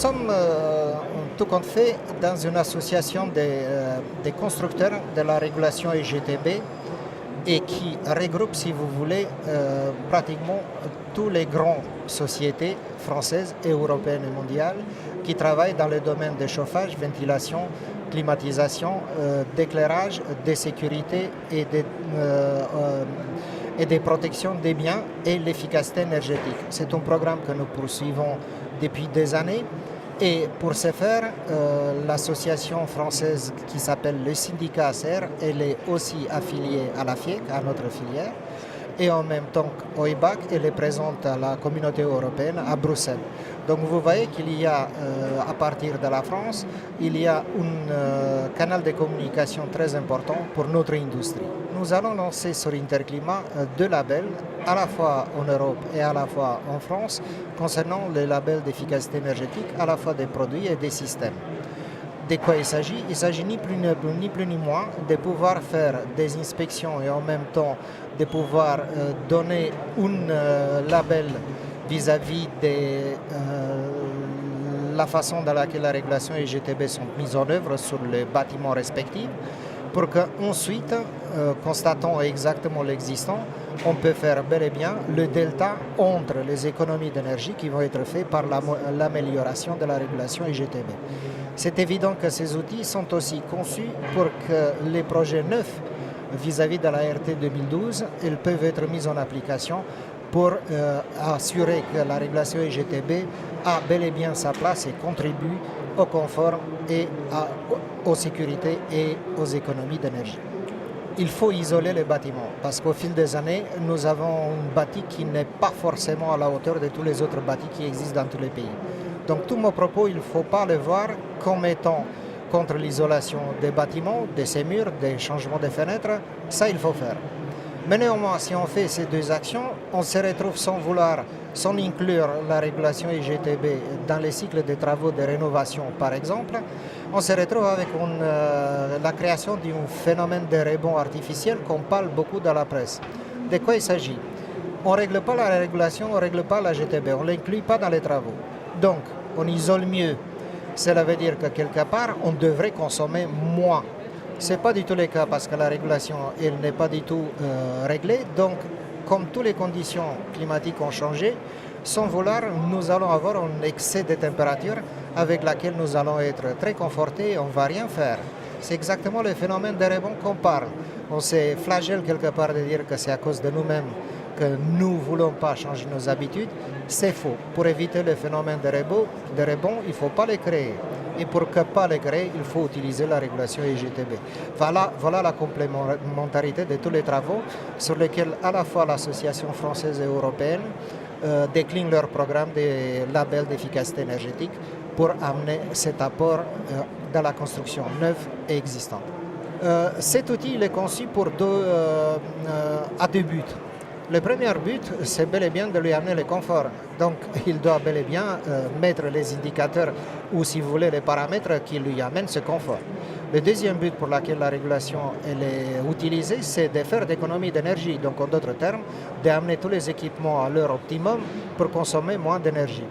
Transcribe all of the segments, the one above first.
sommes tout compte fait dans une association des constructeurs de la régulation EGTB et qui regroupe, si vous voulez, pratiquement toutes les grandes sociétés françaises, européennes et mondiales qui travaillent dans le domaine de chauffage, ventilation, climatisation, d'éclairage, de sécurité et des protections des biens et l'efficacité énergétique. C'est un programme que nous poursuivons depuis des années. Et pour ce faire, l'association française qui s'appelle le syndicat ACER, elle est aussi affiliée à la FIEC, à notre filière, et en même temps qu'OIBAC, elle est présente à la communauté européenne à Bruxelles. Donc vous voyez qu'il y a, à partir de la France, il y a un canal de communication très important pour notre industrie. Nous allons lancer sur Interclimat deux labels, à la fois en Europe et à la fois en France, concernant les labels d'efficacité énergétique, à la fois des produits et des systèmes. De quoi il s'agit? Il s'agit ni plus ni moins de pouvoir faire des inspections et en même temps de pouvoir donner un label vis-à-vis de la façon dans laquelle la régulation et GTB sont mises en œuvre sur les bâtiments respectifs, pour qu'ensuite, constatant exactement l'existant, on peut faire bel et bien le delta entre les économies d'énergie qui vont être faites par l'amélioration de la régulation IGTB. C'est évident que ces outils sont aussi conçus pour que les projets neufs vis-à-vis de la RT 2012, ils peuvent être mis en application pour assurer que la régulation IGTB a bel et bien sa place et contribue au confort et aux sécurités et aux économies d'énergie. Il faut isoler les bâtiments parce qu'au fil des années, nous avons un bâti qui n'est pas forcément à la hauteur de tous les autres bâtis qui existent dans tous les pays. Donc tous mes propos, il ne faut pas les voir comme étant contre l'isolation des bâtiments, de ces murs, des changements de fenêtres. Ça, il faut faire. Mais néanmoins, si on fait ces deux actions, on se retrouve sans inclure la régulation IGTB dans les cycles de travaux de rénovation, par exemple, on se retrouve avec la création d'un phénomène de rebond artificiel qu'on parle beaucoup dans la presse. De quoi il s'agit? On ne règle pas la régulation, on ne règle pas la GTB, on ne l'inclut pas dans les travaux. Donc, on isole mieux. Cela veut dire que quelque part, on devrait consommer moins. Ce n'est pas du tout le cas parce que la régulation elle n'est pas du tout réglée. Donc, comme toutes les conditions climatiques ont changé, sans vouloir, nous allons avoir un excès de température avec laquelle nous allons être très confortés et on ne va rien faire. C'est exactement le phénomène de rebond qu'on parle. On se flagelle quelque part de dire que c'est à cause de nous-mêmes que nous ne voulons pas changer nos habitudes. C'est faux. Pour éviter le phénomène de rebond, il ne faut pas les créer. Et pour ne pas les créer, il faut utiliser la régulation IGTB. Voilà la complémentarité de tous les travaux sur lesquels à la fois l'association française et européenne décline leur programme de label d'efficacité énergétique pour amener cet apport dans la construction neuve et existante. Cet outil il est conçu pour à deux buts. Le premier but, c'est bel et bien de lui amener le confort. Donc, il doit bel et bien mettre les indicateurs ou, si vous voulez, les paramètres qui lui amènent ce confort. Le deuxième but pour lequel la régulation elle est utilisée, c'est de faire d'économies d'énergie. Donc, en d'autres termes, d'amener tous les équipements à leur optimum pour consommer moins d'énergie.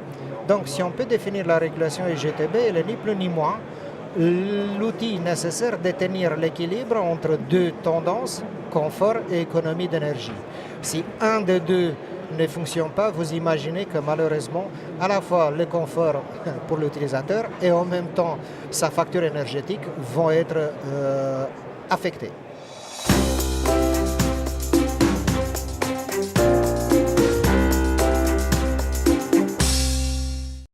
Donc, si on peut définir la régulation IGTB, elle est ni plus ni moins l'outil nécessaire de tenir l'équilibre entre deux tendances, confort et économie d'énergie. Si un des deux ne fonctionne pas, vous imaginez que malheureusement, à la fois le confort pour l'utilisateur et en même temps sa facture énergétique vont être affectés.